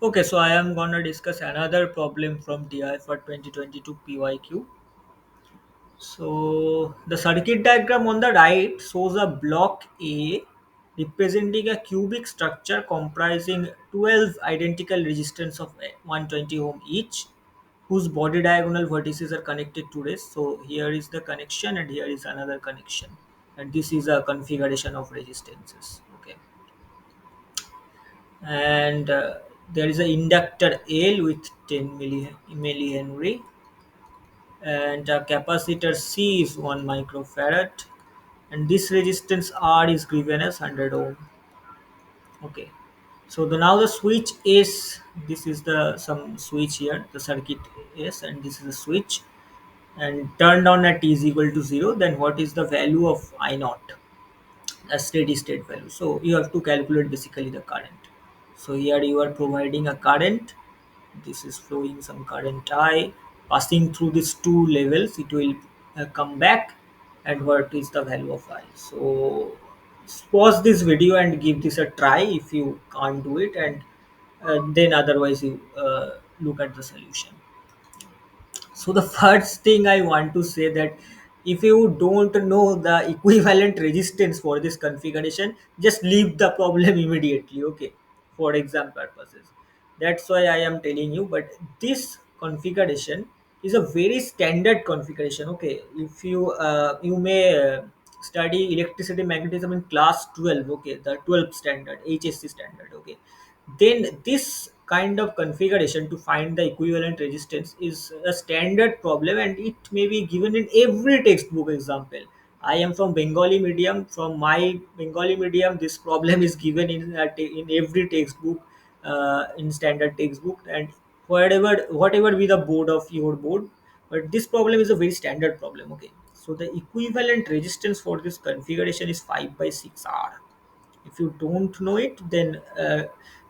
Okay, so I am gonna discuss another problem from TIFR 2022 PYQ. So the circuit diagram on the right shows a block A representing a cubic structure comprising 12 identical resistance of 120 ohm each, whose body diagonal vertices are connected to this. So here is the connection and here is another connection, and this is a configuration of resistances. Okay, and there is an inductor L with 10 millihenry, and capacitor C is 1 microfarad, and this resistance R is given as 100 ohm. Okay, so now the switch is, this is the some switch here, the circuit is, and this is a switch, and turned on at t is equal to 0, then what is the value of I naught, a steady state value? So you have to calculate basically the current. So here you are providing a current, this is flowing some current I passing through these two levels, it will come back, and what is the value of I. So pause this video and give this a try if you can't do it, and then otherwise you look at the solution. So the first thing I want to say that if you don't know the equivalent resistance for this configuration, just leave the problem immediately. Okay, for exam purposes. That's why I am telling you. But this configuration is a very standard configuration. Okay, if you may study electricity magnetism in class 12. Okay, the 12th standard, HSC standard. Okay, then this kind of configuration to find the equivalent resistance is a standard problem, and it may be given in every textbook example. I am from Bengali medium. From my Bengali medium, this problem is given in every textbook, in standard textbook, and whatever be the board of your board, but this problem is a very standard problem. Okay, so the equivalent resistance for this configuration is 5 by 6 R. If you don't know it, then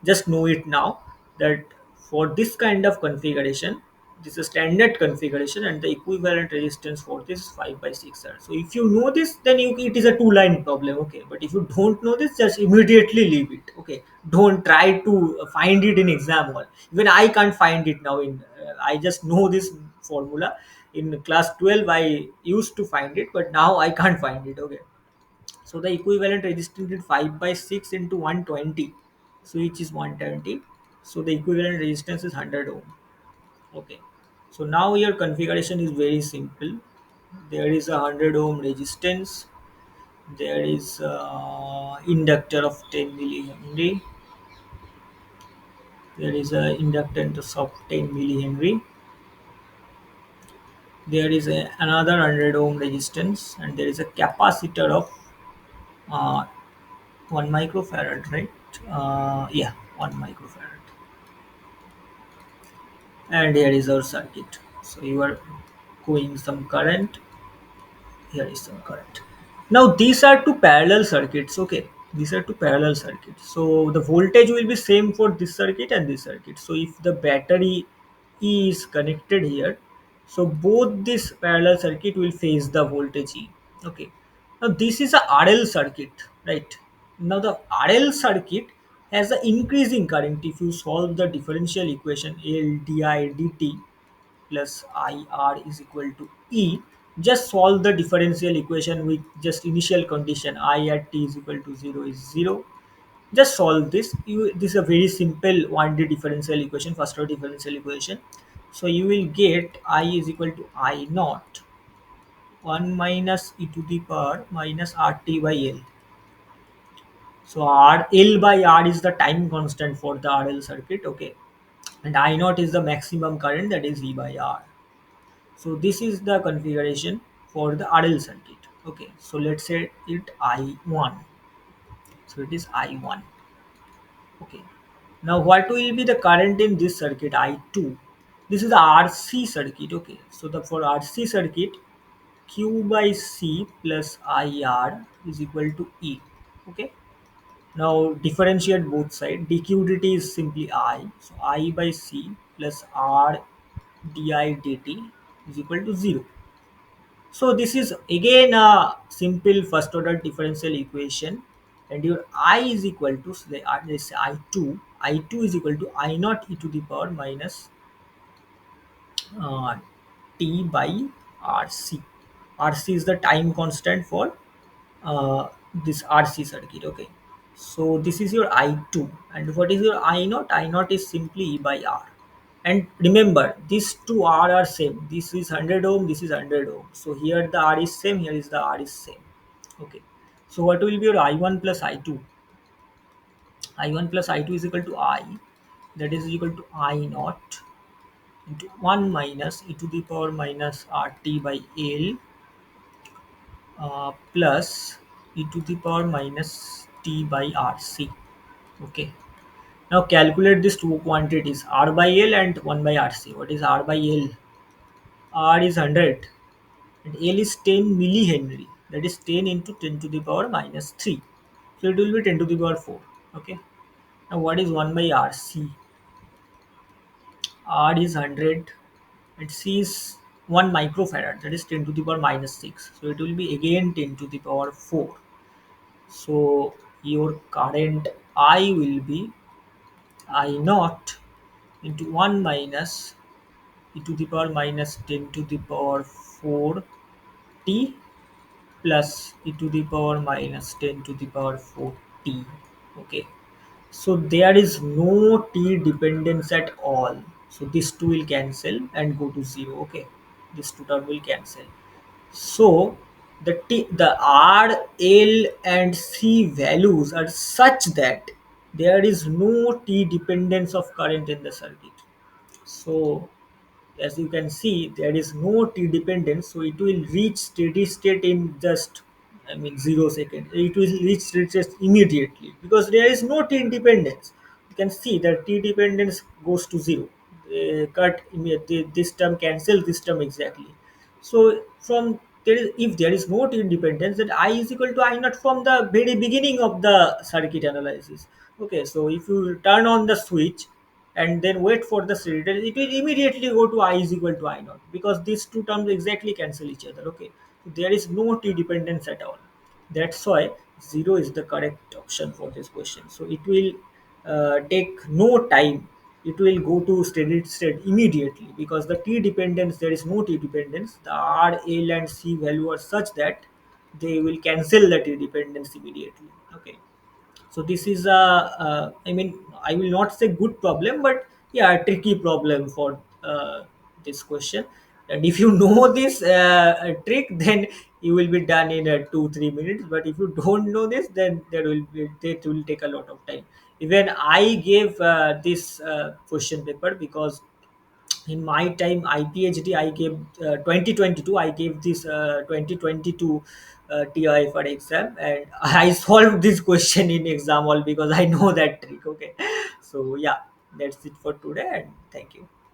just know it now, that for this kind of configuration, this is a standard configuration, and the equivalent resistance for this is 5 by 6 R. So if you know this, then it is a two line problem. Okay, but if you don't know this, just immediately leave it. Okay, don't try to find it in exam hall. Even I can't find it now in I just know this formula. In class 12 I used to find it, but now I can't find it. Okay, so the equivalent resistance is 5 by 6 into 120. So each is 120. So the equivalent resistance is 100 ohm. Okay. So now your configuration is very simple. There is a 100 ohm resistance. There is inductor of 10 millihenry. There is a inductance of 10 millihenry. There is another 100 ohm resistance, and there is a capacitor of uh, 1 microfarad, right? Yeah, 1 microfarad. And here is our circuit. So you are going some current, here is some current. Now these are two parallel circuits. Okay, these are two parallel circuits, so the voltage will be same for this circuit and this circuit. So if the battery E is connected here, so both this parallel circuit will face the voltage E. Okay, now this is a RL circuit, right? Now the RL circuit has an increasing current. If you solve the differential equation L di dt plus IR is equal to E. Just solve the differential equation with just initial condition I at t is equal to 0 is 0. Just solve this. This is a very simple 1D differential equation, first order differential equation. So you will get I is equal to I naught 1 minus e to the power minus RT by L. So L by R is the time constant for the RL circuit. Okay, and I naught is the maximum current, that is E by R. So this is the configuration for the RL circuit. Okay, so let's say it I1. So it is I1. Okay. Now what will be the current in this circuit? I2. This is the RC circuit. Okay. So the for RC circuit, Q by C plus IR is equal to E. Okay. Now differentiate both sides. DQ is simply I. So I by C plus R di dt is equal to 0. So this is again a simple first order differential equation, and your I is equal to, let's say I2. I2 is equal to I naught e to the power minus uh, T by RC. RC is the time constant for this RC circuit. Okay, so this is your I2, and what is your I naught? I naught is simply E by R. And remember, these two R are same. This is 100 ohm, this is 100 ohm. So here the R is same, here is the R is same. Okay, so what will be your I1 plus I2? I1 plus I2 is equal to I, that is equal to I naught into 1 minus e to the power minus RT by L plus e to the power minus T by RC. Okay. Now calculate these two quantities, R by L and 1 by RC. What is R by L? R is 100 and L is 10 millihenry. That is 10 into 10 to the power minus 3. So it will be 10 to the power 4. Okay. Now what is 1 by RC? R is 100 and C is 1 microfarad, that is 10 to the power minus 6. So it will be again 10 to the power 4. So your current I will be I naught into 1 minus e to the power minus 10 to the power 4 t plus e to the power minus 10 to the power 4 t. Okay, so there is no t dependence at all. So this two will cancel and go to 0. Okay, this two term will cancel. So the R, L and C values are such that there is no T dependence of current in the circuit. So as you can see, there is no T dependence, so it will reach steady state in just, I mean, 0 seconds. It will reach steady state immediately because there is no T dependence. You can see that T dependence goes to 0. Cut immediately, this term cancel this term exactly. So from there is, if there is no T independence, then I is equal to I naught from the very beginning of the circuit analysis. Okay, so if you turn on the switch and then wait for the cylinder, it will immediately go to I is equal to I naught because these two terms exactly cancel each other. Okay, so there is no T dependence at all. That's why 0 is the correct option for this question. So it will take no time. It will go to steady state immediately because the T dependence, there is no T dependence. The R, L and C value are such that they will cancel the T dependence immediately. Okay, so this is I mean, I will not say good problem, but yeah, a tricky problem for this question. And if you know this trick, then you will be done in 2-3 minutes. But if you don't know this, then it will take a lot of time. Even I gave this question paper because in my time I PhD I gave 2022 I gave this 2022 TIFR exam, and I solved this question in exam hall because I know that trick. Okay, so yeah, that's it for today, and thank you.